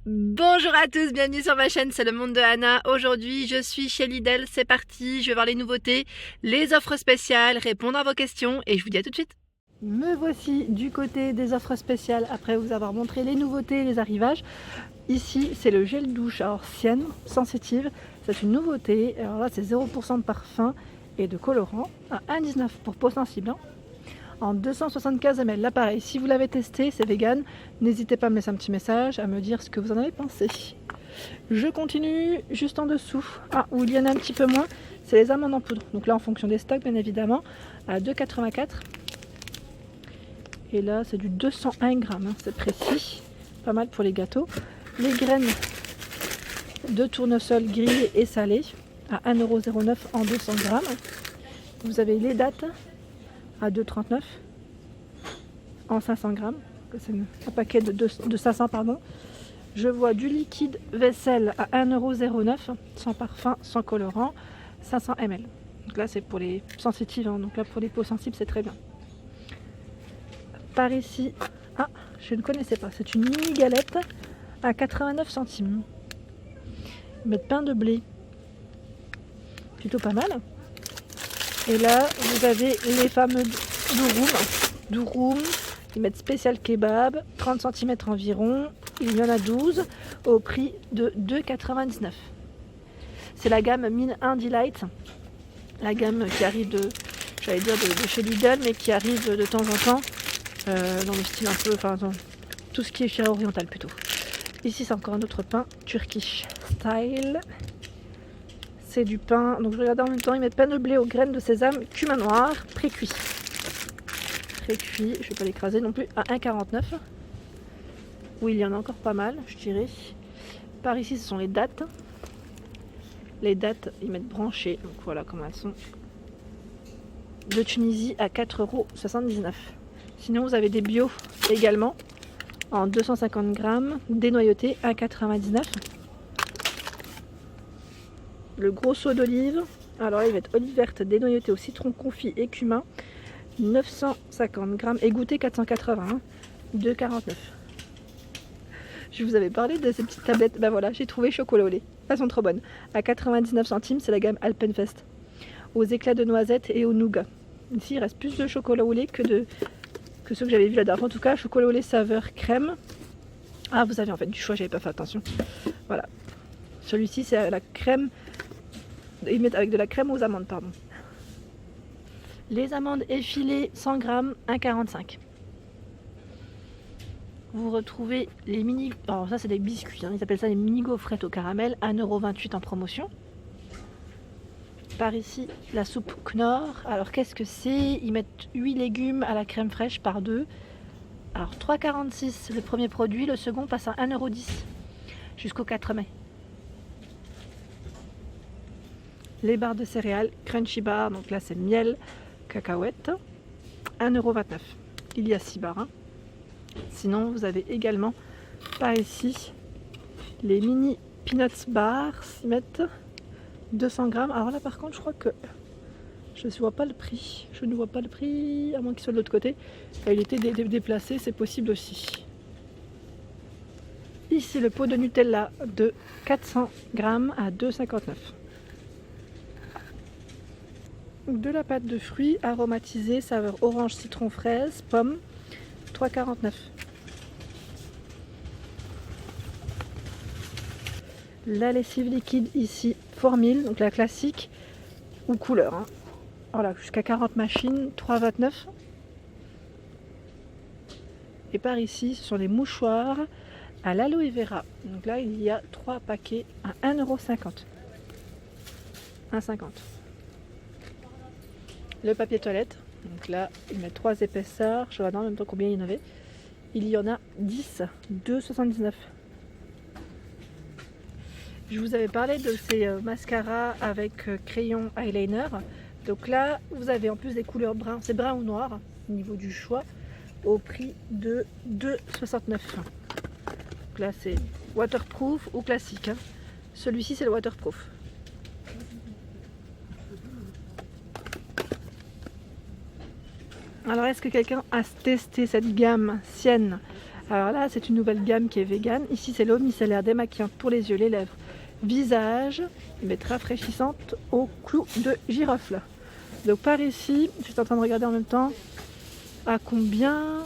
Bonjour à tous, bienvenue sur ma chaîne, c'est le monde de Anna. Aujourd'hui, je suis chez Lidl, c'est parti, je vais voir les nouveautés, les offres spéciales, répondre à vos questions et je vous dis à tout de suite. Me voici du côté des offres spéciales après vous avoir montré les nouveautés et les arrivages. Ici, c'est le gel douche à Sienne, sensitive, c'est une nouveauté. Alors là, c'est 0% de parfum et de colorant à 1,19 pour peau sensible. En 275 ml. Là pareil, si vous l'avez testé, c'est vegan, n'hésitez pas à me laisser un petit message, à me dire ce que vous en avez pensé. Je continue juste en dessous, où il y en a un petit peu moins, c'est les amandes en poudre. Donc là en fonction des stocks bien évidemment, à 2,84. Et là c'est du 201 grammes, c'est précis, pas mal pour les gâteaux. Les graines de tournesol grillées et salées à 1,09 € en 200 grammes. Vous avez les dattes à 2,39 en 500 grammes, c'est un paquet de 500 pardon. Je vois du liquide vaisselle à 1,09 €, sans parfum, sans colorant, 500 ml. Donc là c'est pour les sensitives, donc là pour les peaux sensibles c'est très bien. Par ici, je ne connaissais pas, c'est une mini galette à 89 centimes. Mais de pain de blé, plutôt pas mal. Et là, vous avez les fameux Durum. Ils mettent spécial kebab, 30 cm environ. Il y en a 12 au prix de 2,99 €. C'est la gamme Mine 1 Delight. La gamme qui arrive de chez Lidl, mais qui arrive de temps en temps dans le style un peu, dans tout ce qui est chez oriental plutôt. Ici, c'est encore un autre pain, Turkish style. C'est du pain, donc je regarde en même temps, ils mettent pain de blé aux graines de sésame, cumin noir, pré-cuit. Pré-cuit, je ne vais pas l'écraser non plus, à 1,49 €. Oui, il y en a encore pas mal, je dirais. Par ici, ce sont les dattes. Les dattes, ils mettent branchées, donc voilà comment elles sont. De Tunisie à 4,79 €. Sinon, vous avez des bio également, en 250 grammes, dénoyautés, 1,99 €. Le gros seau d'olive, alors là il va être olive verte dénoyautée au citron confit et cumin, 950 grammes, égoutté 480, 2,49 €. Je vous avais parlé de ces petites tablettes, ben voilà, j'ai trouvé chocolat au lait, elles sont trop bonnes, à 99 centimes, c'est la gamme Alpenfest, aux éclats de noisettes et au nougat. Ici il reste plus de chocolat au lait que ceux que j'avais vu la dernière fois, en tout cas chocolat au lait saveur crème. Ah, vous avez en fait du choix, j'avais pas fait attention, voilà. Celui-ci c'est la crème. Ils mettent avec de la crème aux amandes, pardon. Les amandes effilées 100 grammes, 1,45 €. Vous retrouvez les mini... Alors ça c'est des biscuits, ils appellent ça les mini gaufrettes au caramel, 1,28 € en promotion. Par ici, la soupe Knorr. Alors qu'est-ce que c'est? Ils mettent 8 légumes à la crème fraîche par 2. Alors 3,46 € le premier produit, le second passe à 1,10 € jusqu'au 4 mai. Les barres de céréales, Crunchy Bar, donc là c'est miel, cacahuète, 1,29 €. Il y a 6 barres. Sinon, vous avez également, par ici, les mini Peanuts Bars, ils mettent 200 grammes. Alors là, par contre, je crois que je ne vois pas le prix. Je ne vois pas le prix, à moins qu'il soit de l'autre côté. Il était déplacé, c'est possible aussi. Ici, le pot de Nutella de 400 grammes à 2,59 €. De la pâte de fruits aromatisée, saveur orange, citron, fraise, pomme, 3,49 €. La lessive liquide ici, Formil, donc la classique, ou couleur. Voilà, jusqu'à 40 machines, 3,29 €. Et par ici, ce sont les mouchoirs à l'aloe vera. Donc là, il y a 3 paquets à 1,50 €. 1,50 €. Le papier toilette, donc là ils mettent 3 épaisseurs, je regarde en même temps combien il y en avait. Il y en a 10, 2,79 €. Je vous avais parlé de ces mascaras avec crayon eyeliner. Donc là vous avez en plus des couleurs brun, c'est brun ou noir au niveau du choix, au prix de 2,69 €. Donc là c'est waterproof ou classique. Celui-ci c'est le waterproof. Alors est-ce que quelqu'un a testé cette gamme Sienne Alors là, c'est une nouvelle gamme qui est vegan. Ici, c'est l'eau micellaire démaquillante pour les yeux, les lèvres, visage. Ils mettent rafraîchissante au clou de girofle. Donc par ici, je suis en train de regarder en même temps à combien.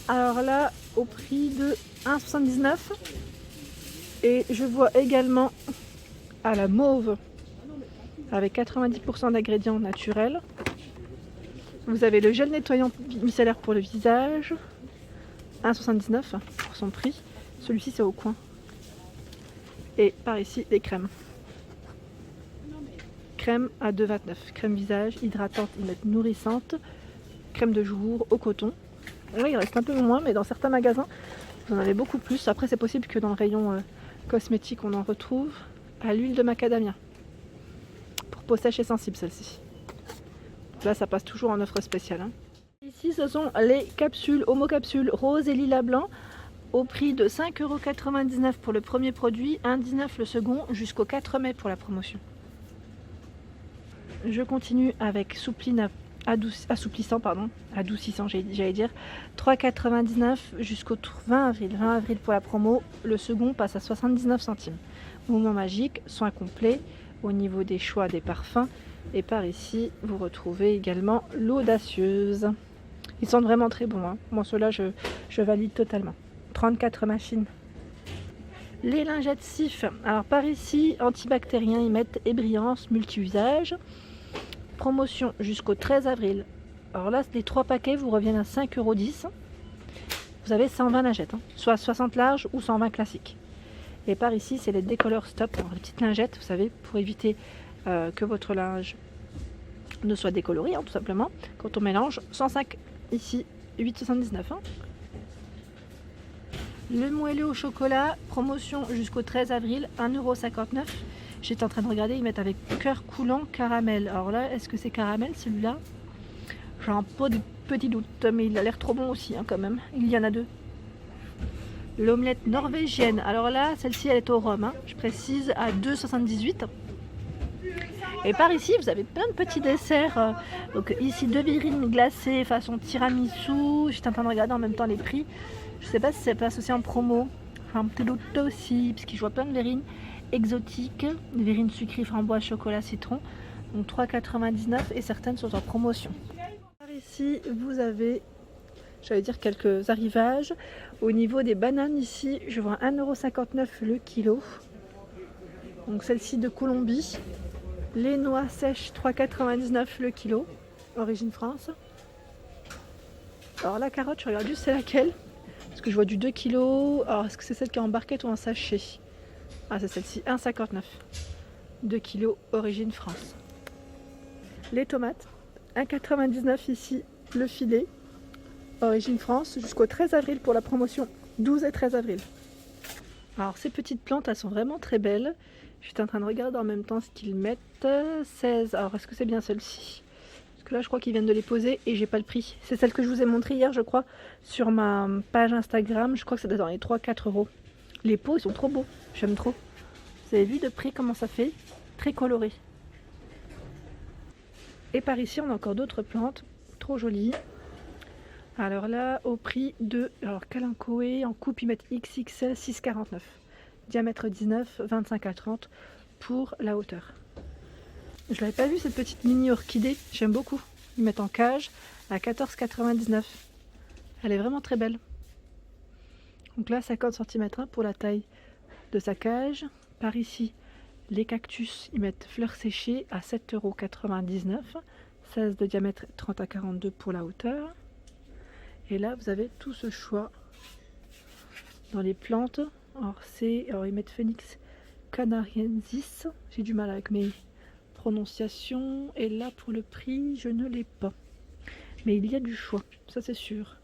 Alors là, au prix de 1,79 €. Et je vois également à la mauve avec 90% d'ingrédients naturels. Vous avez le gel nettoyant micellaire pour le visage, 1,79 € pour son prix. Celui-ci c'est au coin. Et par ici des crèmes. Crème à 2,29 €. Crème visage, hydratante, ils mettent nourrissante. Crème de jour au coton. Oui, il reste un peu moins, mais dans certains magasins, vous en avez beaucoup plus. Après, c'est possible que dans le rayon cosmétique, on en retrouve à l'huile de macadamia. Pour peau sèche et sensible, celle-ci. Là, ça passe toujours en offre spéciale. Hein. Ici, ce sont les capsules, Homo capsules rose et lilas blanc, au prix de 5,99 € pour le premier produit, 1,19 € le second, jusqu'au 4 mai pour la promotion. Je continue avec Soupline adoucissant, j'allais dire, 3,99 € jusqu'au 20 avril. 20 avril pour la promo, le second passe à 79 centimes. Mouvement magique, soin complet au niveau des choix des parfums. Et par ici, vous retrouvez également l'audacieuse. Ils sentent vraiment très bons. Hein. Moi, ceux-là, je valide totalement. 34 machines. Les lingettes Cif. Alors par ici, antibactériens, ils mettent ébriance multi-usage. Promotion jusqu'au 13 avril. Alors là, les 3 paquets vous reviennent à 5,10 €. Vous avez 120 lingettes, hein, soit 60 larges ou 120 classiques. Et par ici, c'est les décolor stop. Alors, les petites lingettes, vous savez, pour éviter que votre linge ne soit décoloré, hein, tout simplement. Quand on mélange, 105 ici, 8,79 €. Hein. Le moelleux au chocolat, promotion jusqu'au 13 avril, 1,59 €. J'étais en train de regarder, ils mettent avec cœur coulant caramel. Alors là, est-ce que c'est caramel celui-là? J'ai un peu de petits doutes, mais il a l'air trop bon aussi hein, quand même. Il y en a 2. L'omelette norvégienne. Alors là, celle-ci, elle est au rhum. Hein. Je précise à 2,78 €. Et par ici, vous avez plein de petits desserts. Donc ici, 2 verrines glacées façon tiramisu. J'étais en train de regarder en même temps les prix. Je sais pas si c'est passe aussi en promo. J'ai un petit doute aussi, parce que je vois plein de verrines exotiques. Des verrines sucrées, framboise, chocolat, citron. Donc 3,99 € et certaines sont en promotion. Par ici, vous avez, j'allais dire, quelques arrivages. Au niveau des bananes, ici, je vois 1,59 € le kilo. Donc celle-ci de Colombie. Les noix sèches, 3,99 € le kilo, origine France. Alors la carotte, je regarde juste c'est laquelle. Parce que je vois du 2 kg. Alors est-ce que c'est celle qui est en barquette ou en sachet? Ah, c'est celle-ci, 1,59 €. 2 kg, origine France. Les tomates, 1,99 € ici, le filet, origine France, jusqu'au 13 avril pour la promotion, 12 et 13 avril. Alors ces petites plantes, elles sont vraiment très belles. Je suis en train de regarder en même temps ce qu'ils mettent. 16. Alors est-ce que c'est bien celle-ci? Parce que là je crois qu'ils viennent de les poser et j'ai pas le prix. C'est celle que je vous ai montrée hier je crois sur ma page Instagram. Je crois que ça doit être dans les 3-4 €. Les pots ils sont trop beaux. J'aime trop. Vous avez vu de près comment ça fait? Très coloré. Et par ici on a encore d'autres plantes. Trop jolies. Alors là au prix de... Alors Kalanchoé en coupe ils mettent XXL 6,49 €. Diamètre 19, 25 à 30 pour la hauteur. Je l'avais pas vu cette petite mini orchidée, j'aime beaucoup. Ils mettent en cage à 14,99 €. Elle est vraiment très belle. Donc là 50 cm pour la taille de sa cage. Par ici les cactus, ils mettent fleurs séchées à 7,99 €. 16 de diamètre, 30 à 42 pour la hauteur. Et là vous avez tout ce choix dans les plantes. Alors ils mettent Phoenix canariensis, j'ai du mal avec mes prononciations, et là pour le prix je ne l'ai pas, mais il y a du choix, ça c'est sûr.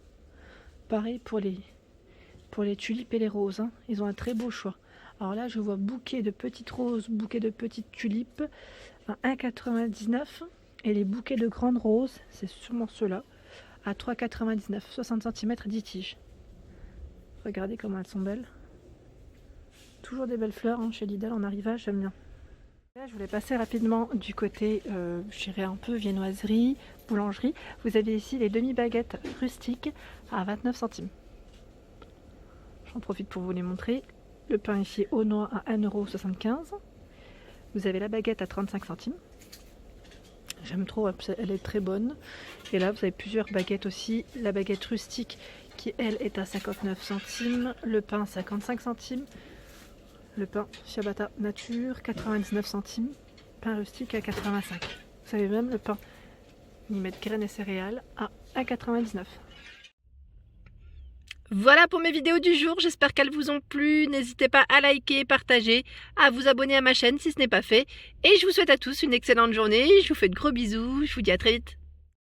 Pareil pour les tulipes et les roses, hein. Ils ont un très beau choix. Alors là je vois bouquet de petites roses, bouquet de petites tulipes à 1,99 €, et les bouquets de grandes roses, c'est sûrement ceux-là, à 3,99 €, 60 cm 10 tiges. Regardez comment elles sont belles. Toujours des belles fleurs hein, chez Lidl en arrivage, j'aime bien. Là, je voulais passer rapidement du côté, je dirais un peu viennoiserie, boulangerie. Vous avez ici les demi-baguettes rustiques à 29 centimes. j'en profite pour vous les montrer. Le pain ici au noix à 1,75 €. Vous avez la baguette à 35 centimes. J'aime trop, elle est très bonne. Et là, vous avez plusieurs baguettes aussi. La baguette rustique qui, elle, est à 59 centimes. Le pain, 55 centimes. Le pain ciabatta nature, 99 centimes. Pain rustique à 85. Vous savez même le pain, ils mettent graines et céréales à 1,99 €. Voilà pour mes vidéos du jour, j'espère qu'elles vous ont plu. N'hésitez pas à liker, partager, à vous abonner à ma chaîne si ce n'est pas fait. Et je vous souhaite à tous une excellente journée, je vous fais de gros bisous, je vous dis à très vite.